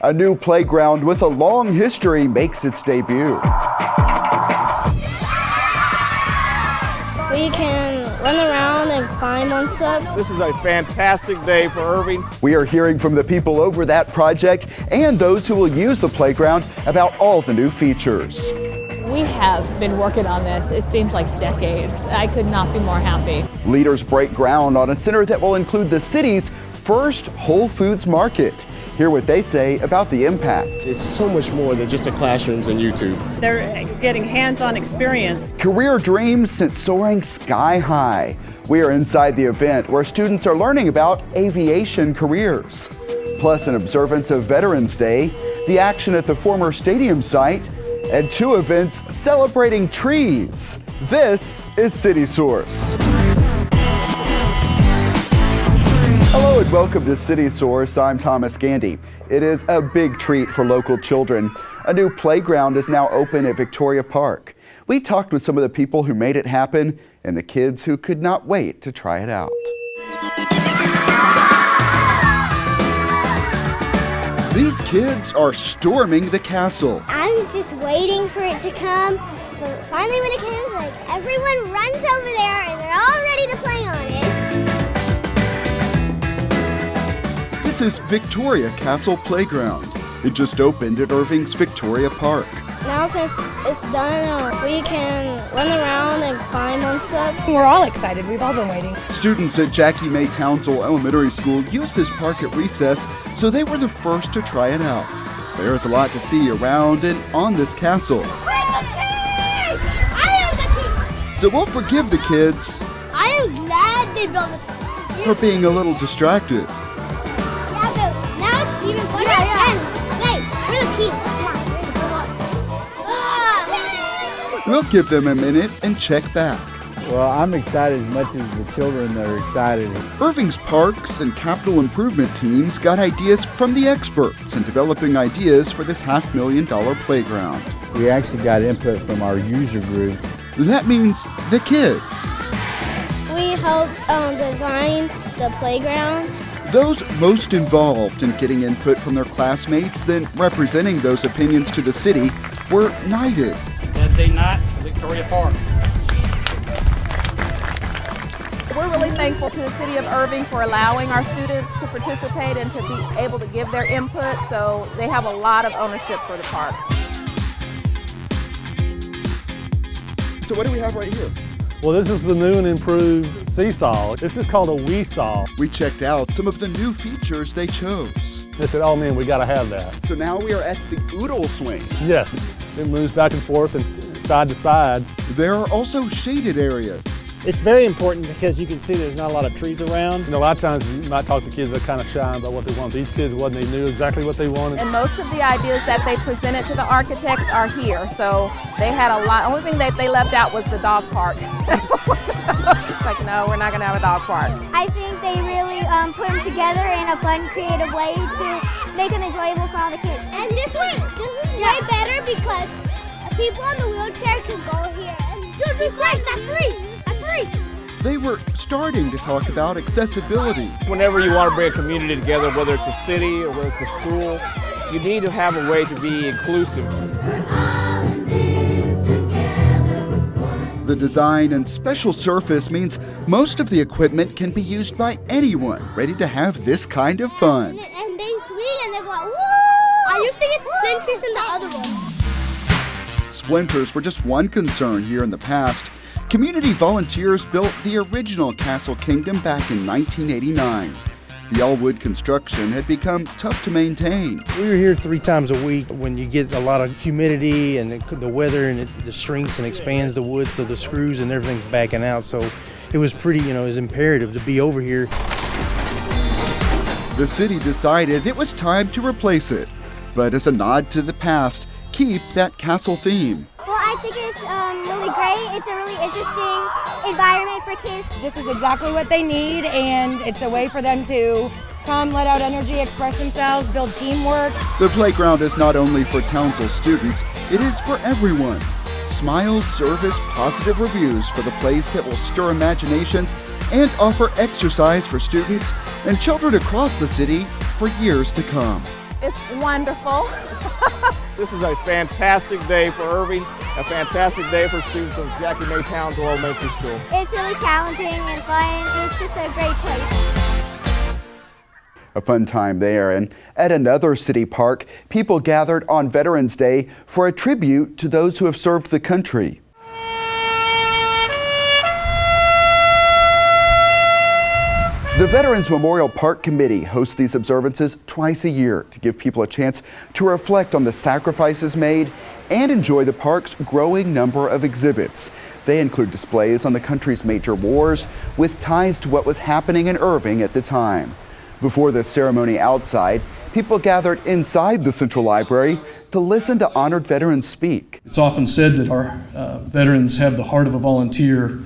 A new playground with a long history makes its debut. We can run around and climb on stuff. This is a fantastic day for Irving. We are hearing from the people over that project and those who will use the playground about all the new features. We have been working on this, it seems like decades. I could not be more happy. Leaders break ground on a center that will include the city's first Whole Foods market. Hear what they say about the impact. It's so much more than just the classrooms and YouTube. They're getting hands-on experience. Career dreams sent soaring sky high. We are inside the event where students are learning about aviation careers. Plus an observance of Veterans Day, the action at the former stadium site, and 2 events celebrating trees. This is City Source. Hello and welcome to City Source. I'm Thomas Gandy. It is a big treat for local children. A new playground is now open at Victoria Park. We talked with some of the people who made it happen and the kids who could not wait to try it out. These kids are storming the castle. I was just waiting for it to come, but finally when it came, it's like everyone runs over there and they're all ready to play on it. This is Victoria Castle Playground. It just opened at Irving's Victoria Park. Now since it's done, we can run around and climb on stuff. We're all excited. We've all been waiting. Students at Jackie May Townsville Elementary School used this park at recess, so they were the first to try it out. There is a lot to see around and on this castle. So we'll forgive the kids I am glad they built this one. for being a little distracted. Yeah, but now it's even funner. And hey, we're the key. Come on. We'll give them a minute and check back. Well, I'm excited as much as the children are excited. Irving's parks and capital improvement teams got ideas from the experts in developing ideas for this $500,000 playground. We actually got input from our user group. That means the kids, We helped design the playground. those most involved in getting input from their classmates, then representing those opinions to the city, were knighted. That day night at Victoria Park. We're really thankful to the city of Irving for allowing our students to participate and to be able to give their input, so they have a lot of ownership for the park. So what do we have right here? Well, this is the new and improved seesaw. This is called a wee-saw. We checked out some of the new features they chose. They said, oh man, we gotta have that. So now we are at the oodle swing. Yes, it moves back and forth and side to side. There are also shaded areas. It's very important because you can see there's not a lot of trees around. And a lot of times you might talk to kids that are kind of shy about what they want. These kids wasn't, they knew exactly what they wanted. And most of the ideas that they presented to the architects are here, so they had a lot. Only thing that they left out was the dog park. Like, no, we're not gonna have a dog park. I think they really put them together in a fun, creative way to make them enjoyable for all the kids. And this is way better because people in the wheelchair can go here. And dude, be great, that's free. They were starting to talk about accessibility. Whenever you want to bring a community together, whether it's a city or whether it's a school, you need to have a way to be inclusive. The design and special surface means most of the equipment can be used by anyone ready to have this kind of fun. And they swing and they go, woo! I used to get splinters in the other one. Splinters were just one concern here in the past. Community volunteers built the original Castle Kingdom back in 1989. The all-wood construction had become tough to maintain. We were here 3 times a week. When you get a lot of humidity and the weather, and it shrinks and expands the wood, so the screws and everything's backing out. So it was pretty, it was imperative to be over here. The city decided it was time to replace it, but as a nod to the past, keep that castle theme. Well, I think it's really great. It's a really interesting environment for kids. This is exactly what they need, and it's a way for them to come, let out energy, express themselves, build teamwork. The playground is not only for Townsville students, it is for everyone. Smiles serve as positive reviews for the place that will stir imaginations and offer exercise for students and children across the city for years to come. It's wonderful. This is a fantastic day for Irving, a fantastic day for students of Jackie May Townsville Elementary School. It's really challenging and fun. It's just a great place. A fun time there. And at another city park, people gathered on Veterans Day for a tribute to those who have served the country. The Veterans Memorial Park Committee hosts these observances twice a year to give people a chance to reflect on the sacrifices made and enjoy the park's growing number of exhibits. They include displays on the country's major wars with ties to what was happening in Irving at the time. Before the ceremony outside, people gathered inside the Central Library to listen to honored veterans speak. It's often said that our veterans have the heart of a volunteer.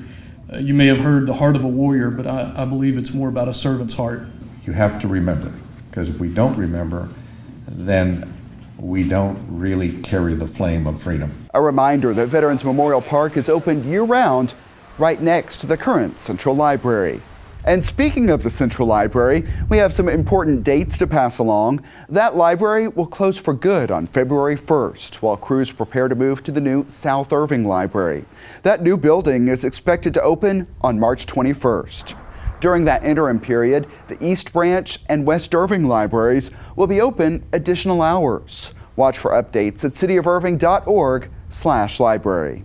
You may have heard the heart of a warrior, but I believe it's more about a servant's heart. You have to remember, because if we don't remember, then we don't really carry the flame of freedom. A reminder that Veterans Memorial Park is open year-round right next to the current Central Library. And speaking of the Central Library, we have some important dates to pass along. That library will close for good on February 1st, while crews prepare to move to the new South Irving Library. That new building is expected to open on March 21st. During that interim period, the East Branch and West Irving libraries will be open additional hours. Watch for updates at cityofirving.org/library.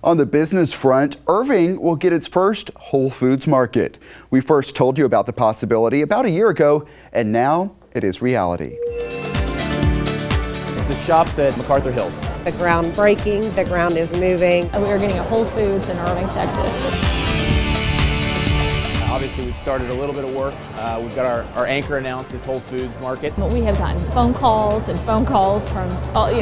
On the business front, Irving will get its first Whole Foods market. We first told you about the possibility about a year ago, and now it is reality. It's the shops at MacArthur Hills. The ground breaking, the ground is moving. We are getting a Whole Foods in Irving, Texas. Obviously, we've started a little bit of work. We've got our anchor announced this Whole Foods market. We have gotten phone calls from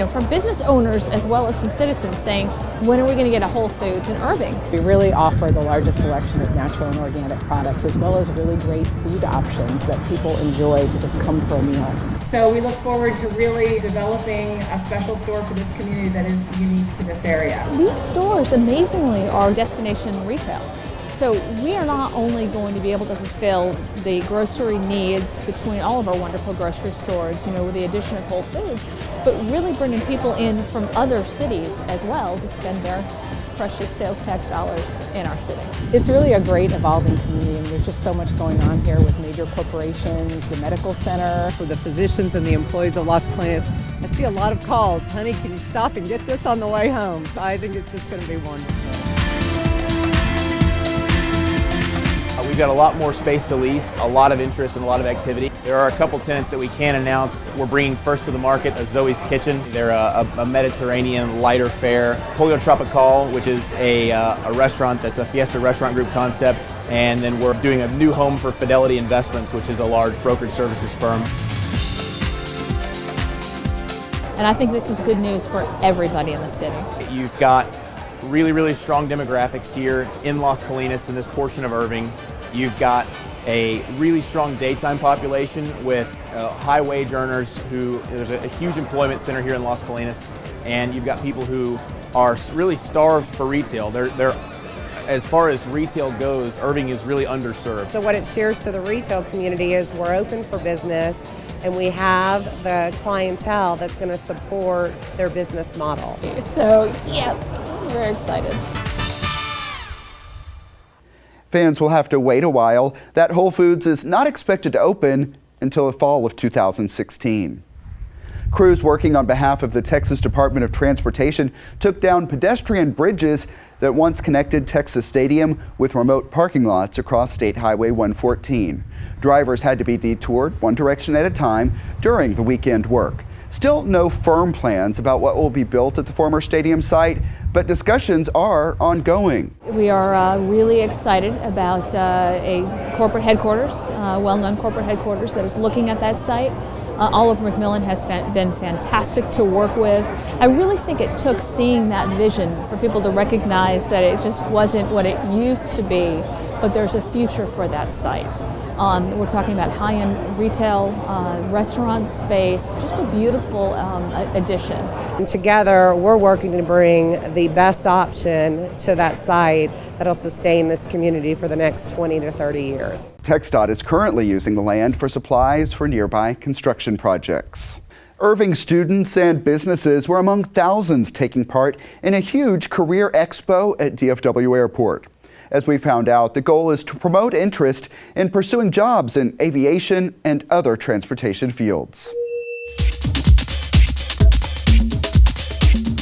from business owners as well as from citizens saying, when are we going to get a Whole Foods in Irving? We really offer the largest selection of natural and organic products, as well as really great food options that people enjoy to just come for a meal. So we look forward to really developing a special store for this community that is unique to this area. These stores, amazingly, are destination retail. So we are not only going to be able to fulfill the grocery needs between all of our wonderful grocery stores, with the addition of Whole Foods, but really bringing people in from other cities as well to spend their precious sales tax dollars in our city. It's really a great evolving community, and there's just so much going on here with major corporations, the medical center. For the physicians and the employees of Las Colinas, I see a lot of calls. Honey, can you stop and get this on the way home? So I think it's just going to be wonderful. We've got a lot more space to lease, a lot of interest and a lot of activity. There are a couple tenants that we can announce. We're bringing first to the market a Zoe's Kitchen. They're a Mediterranean lighter fare. Polio Tropical, which is a restaurant that's a Fiesta Restaurant Group concept. And then we're doing a new home for Fidelity Investments, which is a large brokerage services firm. And I think this is good news for everybody in the city. You've got really, really strong demographics here in Las Colinas in this portion of Irving. You've got a really strong daytime population with high wage earners there's a huge employment center here in Las Colinas, and you've got people who are really starved for retail. They're as far as retail goes, Irving is really underserved. So what it shares to the retail community is we're open for business, and we have the clientele that's going to support their business model. So yes, I'm very excited. Fans will have to wait a while. That Whole Foods is not expected to open until the fall of 2016. Crews working on behalf of the Texas Department of Transportation took down pedestrian bridges that once connected Texas Stadium with remote parking lots across State Highway 114. Drivers had to be detoured one direction at a time during the weekend work. Still no firm plans about what will be built at the former stadium site, but discussions are ongoing. We are really excited about a corporate headquarters, well-known corporate headquarters that is looking at that site. Oliver McMillan has been fantastic to work with. I really think it took seeing that vision for people to recognize that it just wasn't what it used to be but there's a future for that site. We're talking about high-end retail, restaurant space, just a beautiful addition. And together, we're working to bring the best option to that site that'll sustain this community for the next 20 to 30 years. TxDOT is currently using the land for supplies for nearby construction projects. Irving students and businesses were among thousands taking part in a huge career expo at DFW Airport. As we found out, the goal is to promote interest in pursuing jobs in aviation and other transportation fields.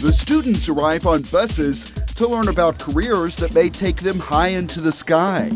The students arrive on buses to learn about careers that may take them high into the sky.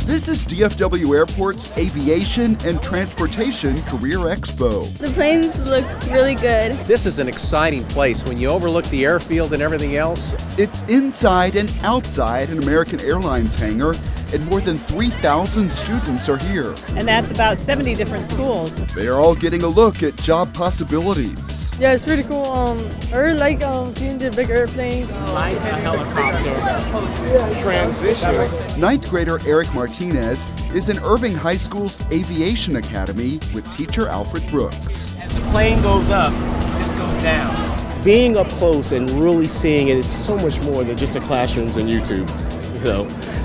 This is DFW Airport's Aviation and Transportation Career Expo. The planes look really good. This is an exciting place when you overlook the airfield and everything else. It's inside and outside an American Airlines hangar, and more than 3,000 students are here. And that's about 70 different schools. They are all getting a look at job possibilities. Yeah, it's pretty cool. I really like seeing the big airplanes. Like a helicopter. Transition. Ninth grader Eric Martinez is in Irving High School's Aviation Academy with teacher Alfred Brooks. As the plane goes up, this goes down. Being up close and really seeing it is so much more than just the classrooms and YouTube,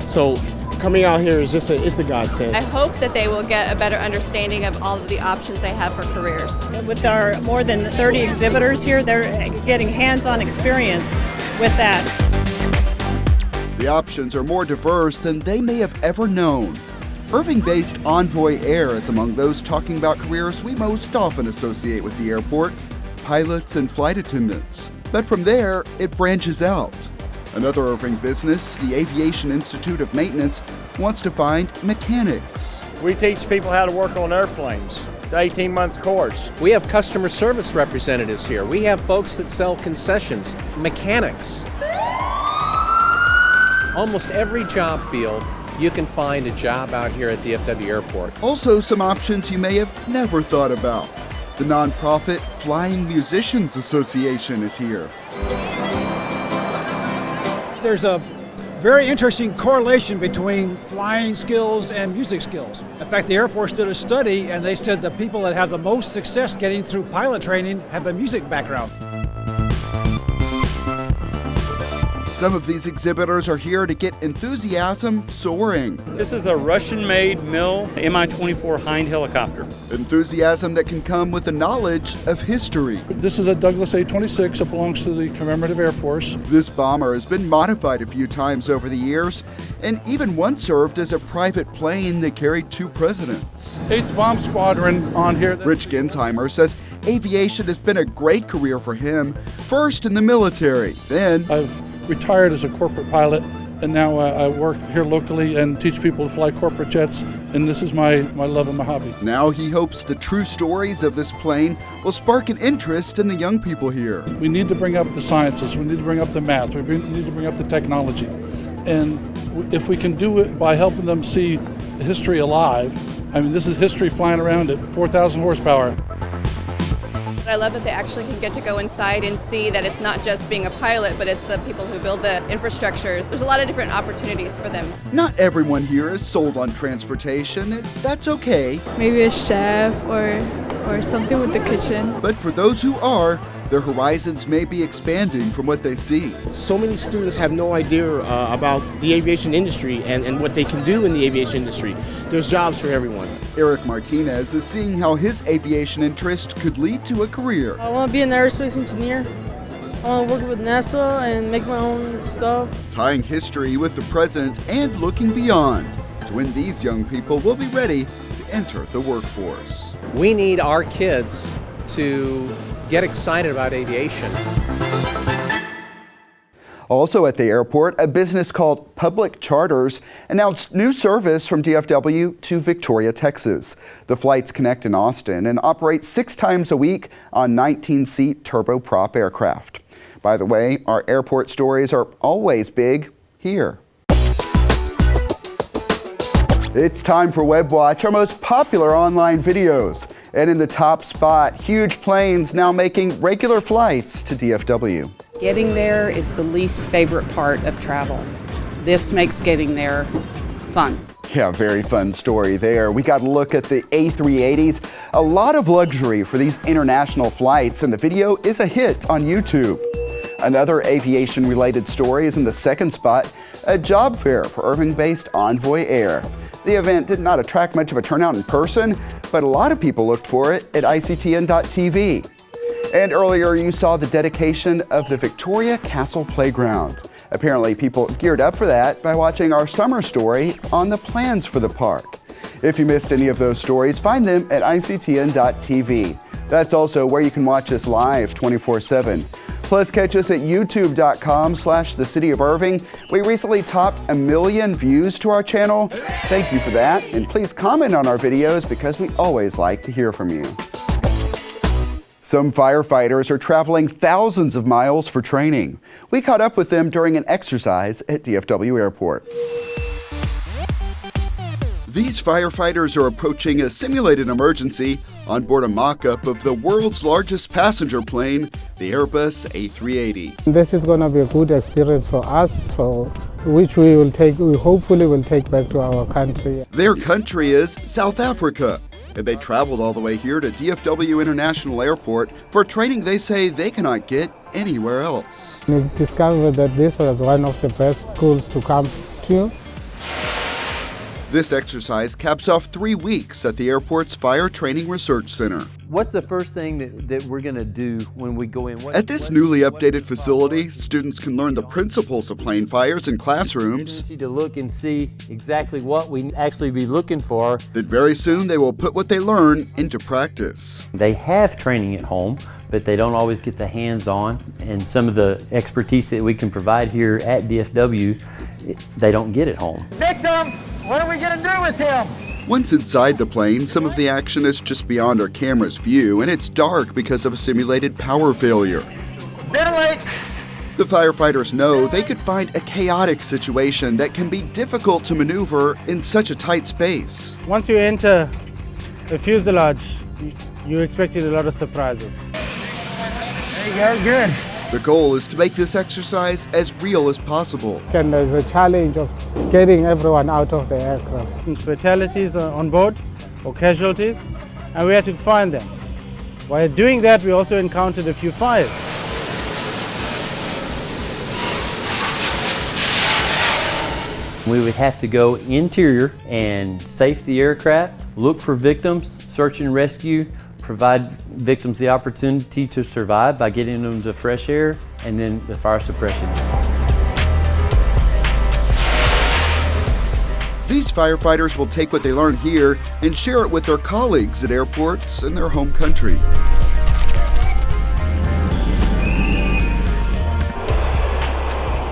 So coming out here is just it's a godsend. I hope that they will get a better understanding of all of the options they have for careers. With our more than 30 exhibitors here, they're getting hands-on experience with that. The options are more diverse than they may have ever known. Irving-based Envoy Air is among those talking about careers we most often associate with the airport, pilots and flight attendants. But from there, it branches out. Another Irving business, the Aviation Institute of Maintenance, wants to find mechanics. We teach people how to work on airplanes. It's an 18-month course. We have customer service representatives here. We have folks that sell concessions, mechanics. Almost every job field, you can find a job out here at DFW Airport. Also, some options you may have never thought about. The nonprofit Flying Musicians Association is here. There's a very interesting correlation between flying skills and music skills. In fact, the Air Force did a study and they said the people that have the most success getting through pilot training have a music background. Some of these exhibitors are here to get enthusiasm soaring. This is a Russian-made Mil Mi-24 Hind helicopter. Enthusiasm that can come with the knowledge of history. This is a Douglas A-26. It belongs to the Commemorative Air Force. This bomber has been modified a few times over the years and even once served as a private plane that carried 2 presidents. 8th Bomb Squadron on here. Rich Gensheimer says aviation has been a great career for him, first in the military, then I've retired as a corporate pilot, and now I work here locally and teach people to fly corporate jets, and this is my love and my hobby. Now he hopes the true stories of this plane will spark an interest in the young people here. We need to bring up the sciences, we need to bring up the math, we need to bring up the technology. And if we can do it by helping them see history alive, I mean, this is history flying around at 4,000 horsepower. I love that they actually can get to go inside and see that it's not just being a pilot, but it's the people who build the infrastructures. There's a lot of different opportunities for them. Not everyone here is sold on transportation, and that's okay. Maybe a chef or something with the kitchen. But for those who are, their horizons may be expanding from what they see. So many students have no idea about the aviation industry and what they can do in the aviation industry. There's jobs for everyone. Eric Martinez is seeing how his aviation interest could lead to a career. I want to be an aerospace engineer. I want to work with NASA and make my own stuff. Tying history with the present and looking beyond to when these young people will be ready to enter the workforce. We need our kids to get excited about aviation. Also at the airport, a business called Public Charters announced new service from DFW to Victoria, Texas. The flights connect in Austin and operate 6 times a week on 19-seat turboprop aircraft. By the way, our airport stories are always big here. It's time for Web Watch, our most popular online videos. And in the top spot, huge planes now making regular flights to DFW. Getting there is the least favorite part of travel. This makes getting there fun. Yeah, very fun story there. We got a look at the A380s. A lot of luxury for these international flights, and the video is a hit on YouTube. Another aviation-related story is in the second spot, a job fair for Irving-based Envoy Air. The event did not attract much of a turnout in person, but a lot of people looked for it at ICTN.tv. And earlier you saw the dedication of the Victoria Castle Playground. Apparently people geared up for that by watching our summer story on the plans for the park. If you missed any of those stories, find them at ICTN.tv. That's also where you can watch us live 24/7. Plus, catch us at youtube.com/the City of Irving. We recently topped 1 million views to our channel. Thank you for that. And please comment on our videos because we always like to hear from you. Some firefighters are traveling thousands of miles for training. We caught up with them during an exercise at DFW Airport. These firefighters are approaching a simulated emergency on board a mock-up of the world's largest passenger plane, the Airbus A380. This is going to be a good experience for us, which we hopefully will take back to our country. Their country is South Africa, and they traveled all the way here to DFW International Airport for training they say they cannot get anywhere else. We discovered that this was one of the best schools to come to. This exercise caps off 3 weeks at the airport's Fire Training Research Center. What's the first thing that we're going to do when we go in? At this newly updated facility, students can learn the principles of plane fires in classrooms. To look and see exactly what we actually be looking for. That very soon they will put what they learn into practice. They have training at home, but they don't always get the hands-on, and some of the expertise that we can provide here at DFW, they don't get at home. Victim! What are we going to do with him? Once inside the plane, some of the action is just beyond our camera's view, and it's dark because of a simulated power failure. Ventilate! The firefighters know they could find a chaotic situation that can be difficult to maneuver in such a tight space. Once you enter the fuselage, you expected a lot of surprises. There you go, good. The goal is to make this exercise as real as possible. And there's a challenge of getting everyone out of the aircraft. Fatalities on board or casualties, and we had to find them. While doing that, we also encountered a few fires. We would have to go interior and safe the aircraft, look for victims, search and rescue, provide victims the opportunity to survive by getting them to fresh air, and then the fire suppression. These firefighters will take what they learn here and share it with their colleagues at airports in their home country.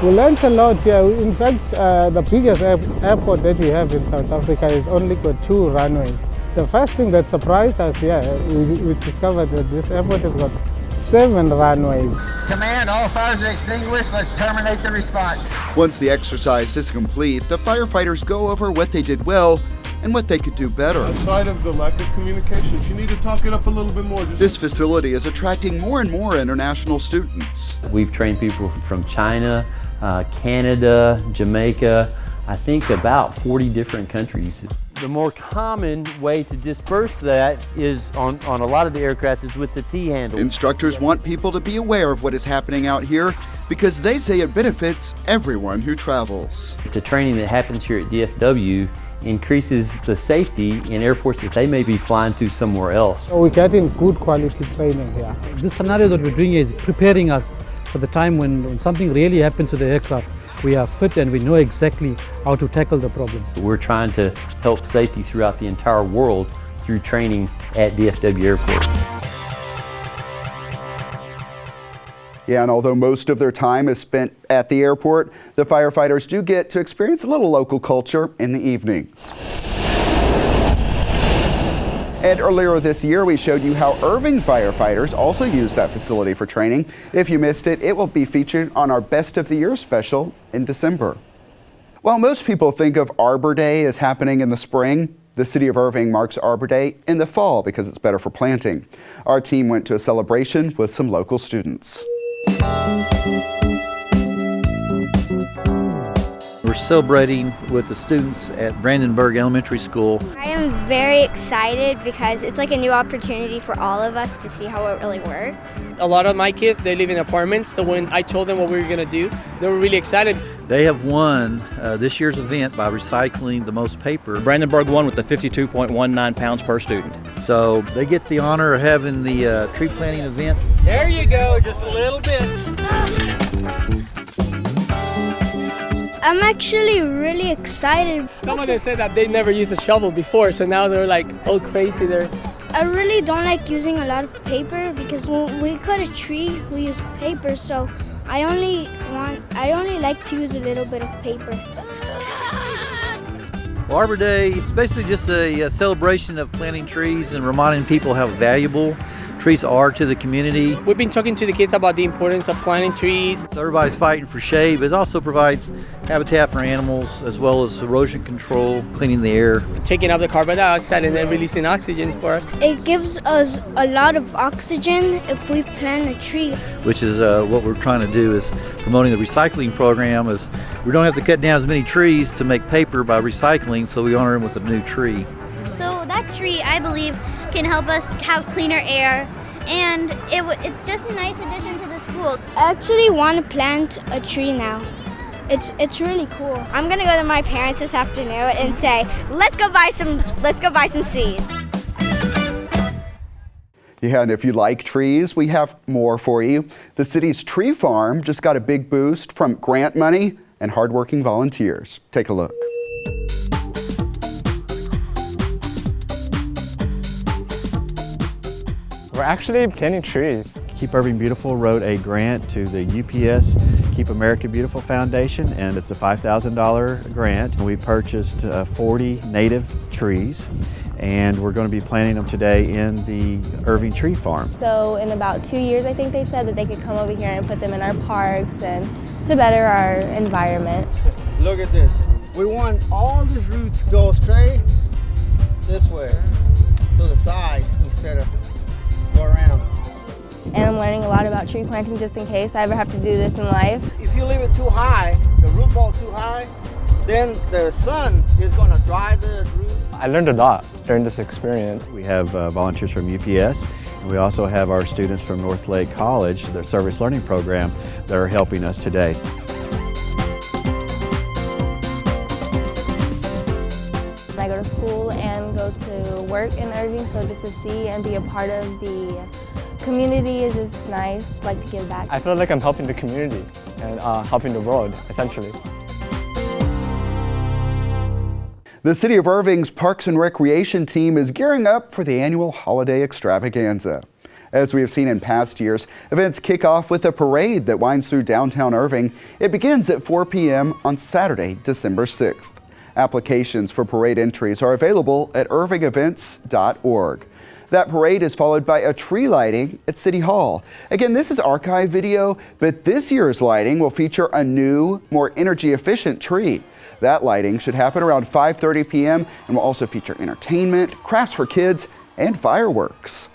We learned a lot here. In fact, the biggest airport that we have in South Africa has only got 2 runways. The first thing that surprised us here, we discovered that this airport has got 7 runways. Command, all fires are extinguished. Let's terminate the response. Once the exercise is complete, the firefighters go over what they did well and what they could do better. Outside of the lack of communication, you need to talk it up a little bit more. This facility is attracting more and more international students. We've trained people from China, Canada, Jamaica, I think about 40 different countries. The more common way to disperse that is on a lot of the aircraft is with the T-handle. Instructors want people to be aware of what is happening out here because they say it benefits everyone who travels. The training that happens here at DFW increases the safety in airports that they may be flying to somewhere else. So we're getting good quality training here. This scenario that we're doing is preparing us for the time when something really happens to the aircraft. We are fit and we know exactly how to tackle the problems. We're trying to help safety throughout the entire world through training at DFW Airport. Yeah, and although most of their time is spent at the airport, the firefighters do get to experience a little local culture in the evenings. And earlier this year, we showed you how Irving firefighters also use that facility for training. If you missed it, it will be featured on our Best of the Year special in December. While most people think of Arbor Day as happening in the spring, The city of Irving marks Arbor Day in the fall because it's better for planting. Our team went to a celebration with some local students. We're celebrating with the students at Brandenburg Elementary School. I am very excited because it's like a new opportunity for all of us to see how it really works. A lot of my kids, they live in apartments, so when I told them what we were going to do, they were really excited. They have won this year's event by recycling the most paper. Brandenburg won with the 52.19 pounds per student. So they get the honor of having the tree planting event. There you go, just a little bit. I'm actually really excited. Some of them said that they never used a shovel before, so now they're like all crazy. I really don't like using a lot of paper because when we cut a tree, we use paper, so I only like to use a little bit of paper. Well, Arbor Day, it's basically just a celebration of planting trees and reminding people how valuable trees are to the community. We've been talking to the kids about the importance of planting trees. So everybody's fighting for shade, but it also provides habitat for animals as well as erosion control, cleaning the air. Taking up the carbon dioxide and then releasing oxygen for us. It gives us a lot of oxygen if we plant a tree. Which is what we're trying to do, is promoting the recycling program. Is we don't have to cut down as many trees to make paper by recycling, so we honor them with a new tree. So that tree, I believe, can help us have cleaner air, and it's just a nice addition to the school. I actually want to plant a tree now. It's really cool. I'm gonna go to my parents this afternoon and say, let's go buy some seeds. Yeah, and if you like trees, we have more for you. The city's tree farm just got a big boost from grant money and hardworking volunteers. Take a look. We're actually planting trees. Keep Irving Beautiful wrote a grant to the UPS Keep America Beautiful Foundation, and it's a $5,000 grant. We purchased 40 native trees, and we're going to be planting them today in the Irving Tree Farm. So in about 2 years, I think they said that they could come over here and put them in our parks and to better our environment. Look at this. We want all these roots go straight this way to the sides instead of go around. And I'm learning a lot about tree planting just in case I ever have to do this in life. If you leave it too high, the root ball too high, then the sun is going to dry the roots. I learned a lot during this experience. We have volunteers from UPS, and we also have our students from North Lake College, their service learning program, that are helping us today. I go to school and go to work in Irving, so just to see and be a part of the community is just nice. I like to give back. I feel like I'm helping the community and helping the world, essentially. The City of Irving's Parks and Recreation team is gearing up for the annual holiday extravaganza. As we have seen in past years, events kick off with a parade that winds through downtown Irving. It begins at 4 p.m. on Saturday, December 6th. Applications for parade entries are available at irvingevents.org. That parade is followed by a tree lighting at City Hall. Again, this is archive video, but this year's lighting will feature a new, more energy-efficient tree. That lighting should happen around 5:30 p.m. and will also feature entertainment, crafts for kids, and fireworks.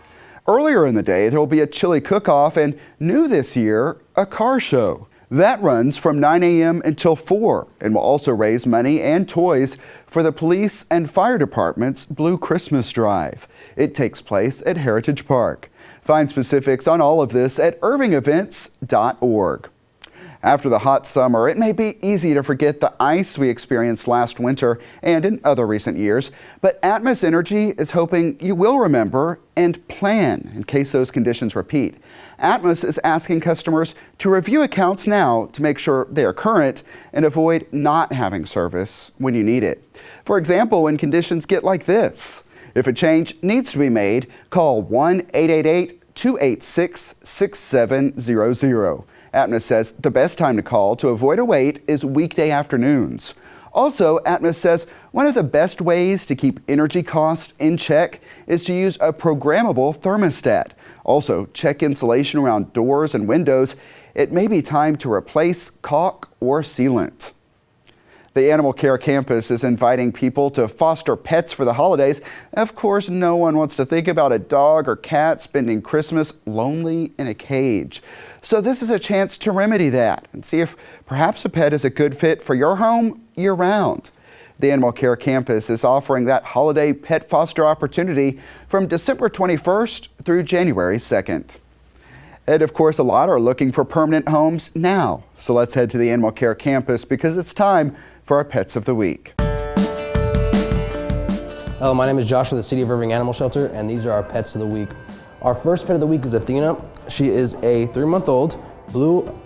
Earlier in the day, there will be a chili cook-off and, new this year, a car show. That runs from 9 a.m. until 4 and will also raise money and toys for the police and fire department's Blue Christmas Drive. It takes place at Heritage Park. Find specifics on all of this at irvingevents.org. After the hot summer, it may be easy to forget the ice we experienced last winter and in other recent years, but Atmos Energy is hoping you will remember and plan in case those conditions repeat. Atmos is asking customers to review accounts now to make sure they are current and avoid not having service when you need it. For example, when conditions get like this. If a change needs to be made, call 1-888-286-6700. Atmos says the best time to call to avoid a wait is weekday afternoons. Also, Atmos says one of the best ways to keep energy costs in check is to use a programmable thermostat. Also, check insulation around doors and windows. It may be time to replace caulk or sealant. The Animal Care Campus is inviting people to foster pets for the holidays. Of course, no one wants to think about a dog or cat spending Christmas lonely in a cage. So this is a chance to remedy that and see if perhaps a pet is a good fit for your home year-round. The Animal Care Campus is offering that holiday pet foster opportunity from December 21st through January 2nd. And of course, a lot are looking for permanent homes now. So let's head to the Animal Care Campus because it's time for our Pets of the Week. Hello, my name is Josh with the City of Irving Animal Shelter, and these are our Pets of the Week. Our first pet of the week is Athena. She is a 3-month-old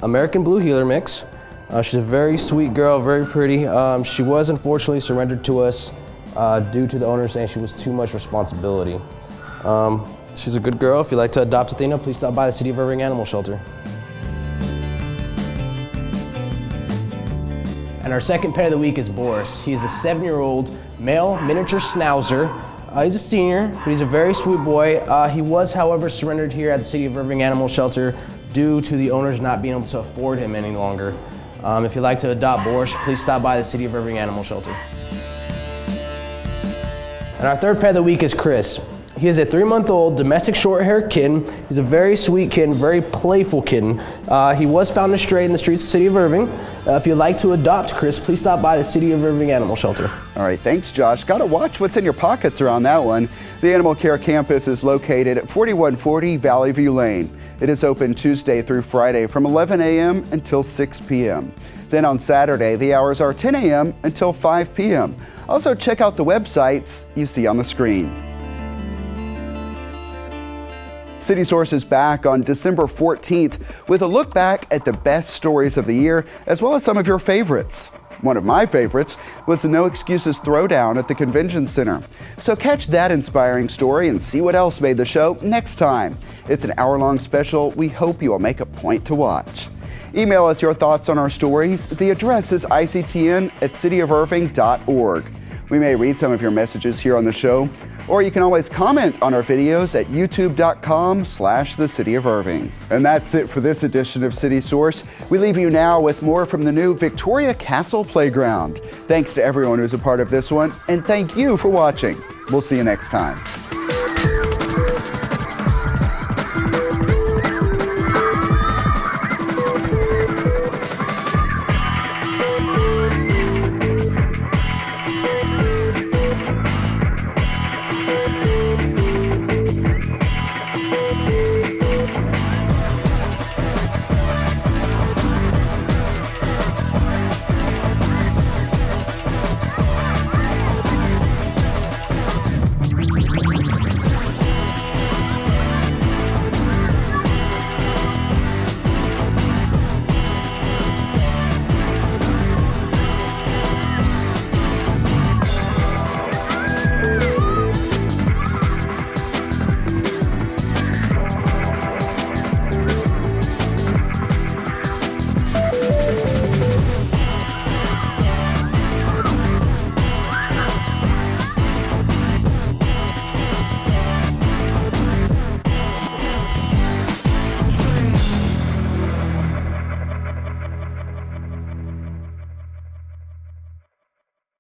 American Blue Heeler mix. She's a very sweet girl, very pretty. She was unfortunately surrendered to us due to the owner saying she was too much responsibility. She's a good girl. If you'd like to adopt Athena, please stop by the City of Irving Animal Shelter. And our second pet of the week is Boris. He is a 7-year-old male miniature schnauzer. He's a senior, but he's a very sweet boy. He was, however, surrendered here at the City of Irving Animal Shelter due to the owners not being able to afford him any longer. If you'd like to adopt Boris, please stop by the City of Irving Animal Shelter. And our third pet of the week is Chris. He is a 3-month-old domestic short-haired kitten. He's a very sweet kitten, very playful kitten. He was found astray in the streets of the City of Irving. If you'd like to adopt Chris, please stop by the City of Irving Animal Shelter. All right, thanks, Josh. Got to watch what's in your pockets around that one. The Animal Care Campus is located at 4140 Valley View Lane. It is open Tuesday through Friday from 11 a.m. until 6 p.m. Then on Saturday, the hours are 10 a.m. until 5 p.m. Also, check out the websites you see on the screen. City Source is back on December 14th with a look back at the best stories of the year, as well as some of your favorites. One of my favorites was the No Excuses Throwdown at the Convention Center. So catch that inspiring story and see what else made the show next time. It's an hour-long special we hope you will make a point to watch. Email us your thoughts on our stories. The address is ictn@cityofirving.org. We may read some of your messages here on the show, or you can always comment on our videos at youtube.com/thecityofirving. And that's it for this edition of City Source. We leave you now with more from the new Victoria Castle Playground. Thanks to everyone who's a part of this one, and thank you for watching. We'll see you next time.